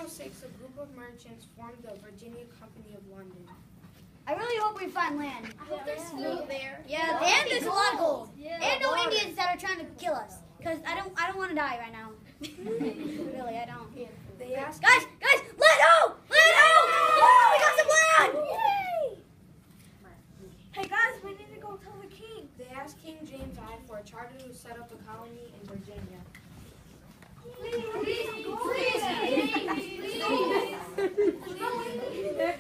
1606, a group of merchants formed the Virginia Company of London. I really hope we find land. I hope there's gold there. Yeah, and there's a lot of gold. And no Indians that are trying to kill us. Because I don't want to die right now. Really, I don't. They asked Guys, land ho! Land ho! Oh, we got some land! Yay! Hey guys, we need to go tell the king. They asked King James I for a charter to set up a colony in Virginia.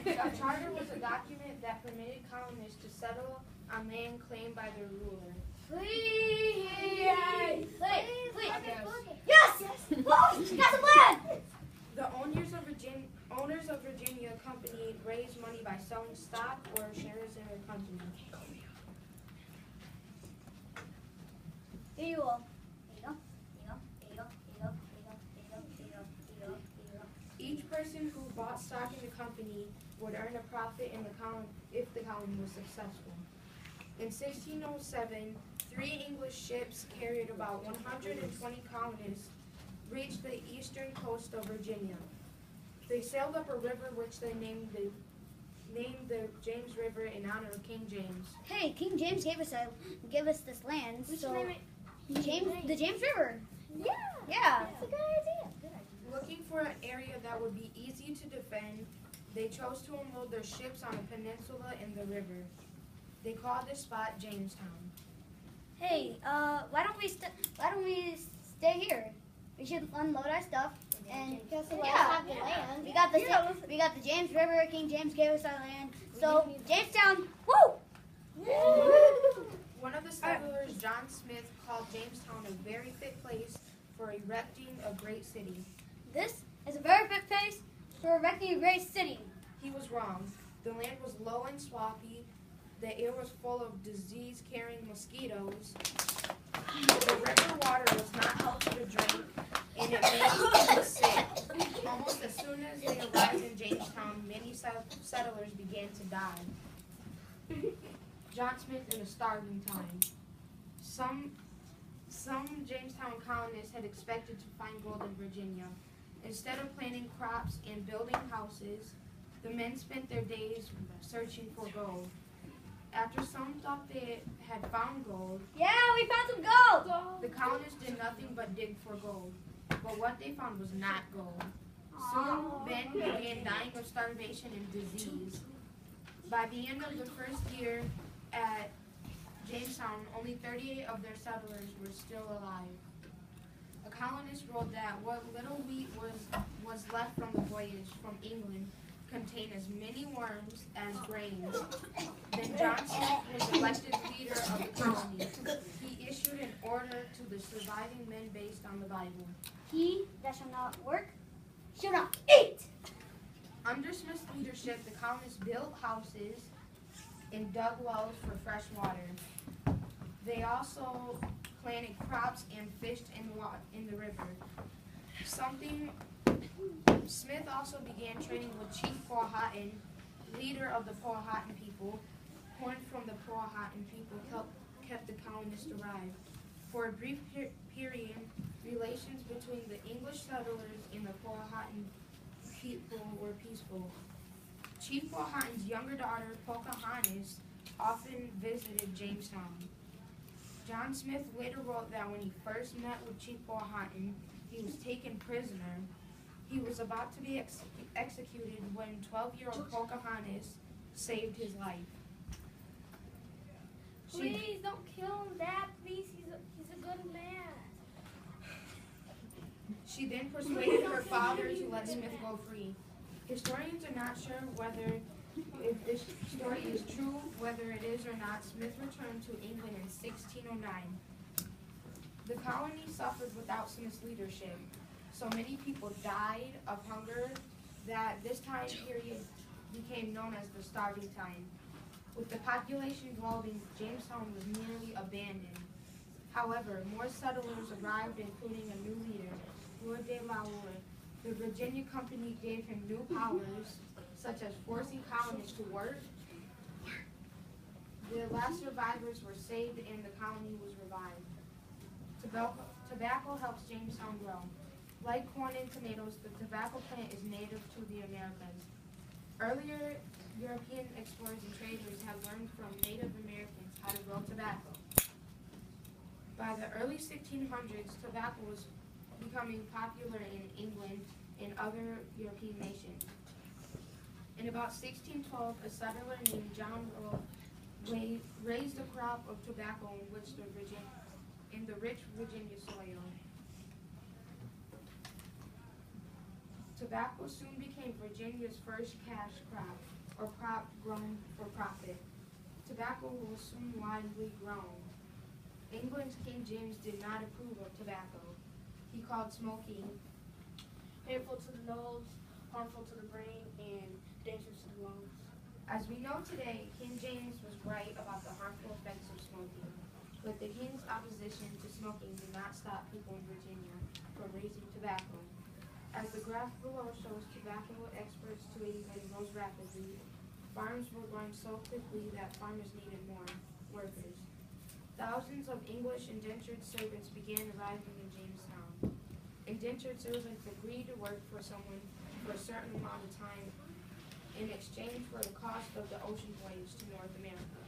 A charter was a document that permitted colonists to settle on land claimed by their ruler. Yes! Oh, we got some land! The owners of Virginia Company raised money by selling stock or shares in their company. Here you go. Each person who bought stock in the company would earn a profit in the colony if the colony was successful. In 1607, 3 English ships carried about 120 colonists reached the eastern coast of Virginia. They sailed up a river which they named the James River in honor of King James. Hey, King James gave us this land. We should So name it the James River. Yeah. Yeah. That's a good idea. Looking for an area that would be easy to defend, they chose to unload their ships on a peninsula in the river. They called this spot Jamestown. Hey, why don't we stay here? We should unload our stuff and Because we yeah. have the land. We got the James River. King James gave us our land. So Jamestown, woo! One of the settlers, John Smith, called Jamestown a very fit place for erecting a great city. This is a very fit place for erecting a great city. He was wrong. The land was low and swampy. The air was full of disease-carrying mosquitoes. The river water was not healthy to drink, and it made people sick. Almost as soon as they arrived in Jamestown, many settlers began to die. John Smith in a starving time. Some Jamestown colonists had expected to find gold in Virginia. Instead of planting crops and building houses, the men spent their days searching for gold. After some thought they had found gold, Yeah, we found some gold. the colonists did nothing but dig for gold. But what they found was not gold. Soon, men began dying of starvation and disease. By the end of the first year at Jamestown, only 38 of their settlers were still alive. A colonist wrote that what little wheat was left from the voyage from England contained as many worms as grains. Then John Smith was elected leader of the colony. He issued an order to the surviving men based on the Bible. He that shall not work shall not eat. Under Smith's leadership, the colonists built houses and dug wells for fresh water. They also planted crops and fished in the river. Smith also began trading with Chief Powhatan, leader of the Powhatan people. Corn from the Powhatan people kept the colonists alive. For a brief period, relations between the English settlers and the Powhatan people were peaceful. Chief Powhatan's younger daughter, Pocahontas, often visited Jamestown. John Smith later wrote that when he first met with Chief Powhatan, he was taken prisoner. He was about to be executed when 12-year-old Pocahontas saved his life. Please don't kill him, Dad. Please, he's a good man. She then persuaded her father to let Smith go free. Historians are not sure if this story is true, whether it is or not. Smith returned to England in 1609. The colony suffered without Smith's leadership. So many people died of hunger that this time period became known as the starving time. With the population growing, Jamestown was nearly abandoned. However, more settlers arrived, including a new leader, Lord de la Warr. The Virginia Company gave him new powers, such as forcing colonists to work. The last survivors were saved and the colony was revived. Tobacco helps Jamestown grow. Like corn and tomatoes, the tobacco plant is native to the Americas. Earlier European explorers and traders had learned from Native Americans how to grow tobacco. By the early 1600s, tobacco was becoming popular in England and other European nations. In about 1612, a settler named John Earl raised a crop of tobacco in the rich Virginia soil. Tobacco soon became Virginia's first cash crop, or crop grown for profit. Tobacco was soon widely grown. England's King James did not approve of tobacco. He called smoking Harmful to the nose, harmful to the brain, and dangerous to the lungs. As we know today, King James was right about the harmful effects of smoking, but the king's opposition to smoking did not stop people in Virginia from raising tobacco. As the graph below shows, tobacco exports to England rose rapidly. Farms were growing so quickly that farmers needed more workers. Thousands of English indentured servants began arriving in Jamestown. Indentured servants agreed to work for someone for a certain amount of time in exchange for the cost of the ocean voyage to North America.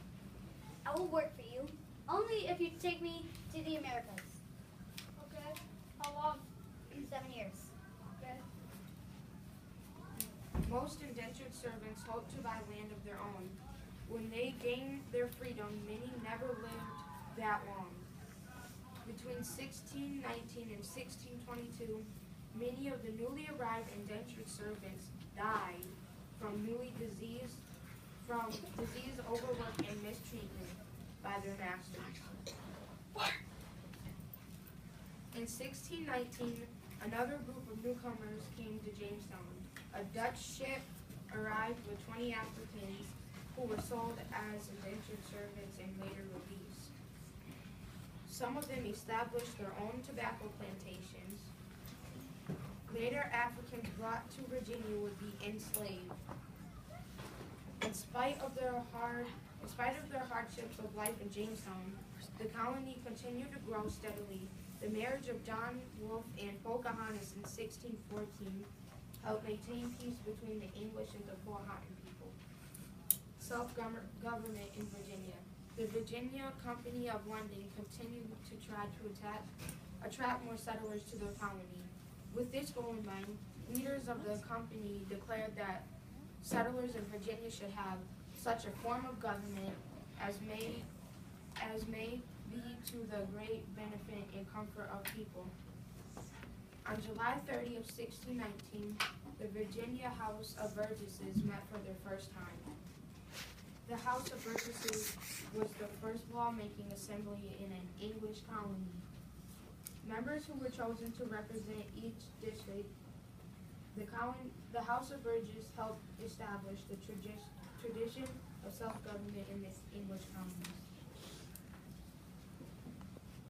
I will work for you, only if you take me to the Americas. Okay. How long? 7 years. Okay. Most indentured servants hoped to buy land of their own. When they gained their freedom, many never lived that long. Between 1619 and 1622, many of the newly arrived indentured servants died from disease, overwork, and mistreatment by their masters. In 1619, another group of newcomers came to Jamestown. A Dutch ship arrived with 20 Africans who were sold as indentured servants and later released. Some of them established their own tobacco plantations. Later Africans brought to Virginia would be enslaved. In spite of their hardships of life in Jamestown, the colony continued to grow steadily. The marriage of John Wolfe and Pocahontas in 1614 helped maintain peace between the English and the Powhatan people. Self-government in Virginia. The Virginia Company of London continued to try to attract more settlers to their colony. With this goal in mind, leaders of the company declared that settlers in Virginia should have such a form of government as may be to the great benefit and comfort of people. On July 30 of 1619, the Virginia House of Burgesses met for their first time. The House of Burgesses was the first lawmaking assembly in an English colony. Members who were chosen to represent each district, the House of Burgesses helped establish the tradition of self-government in the English colonies.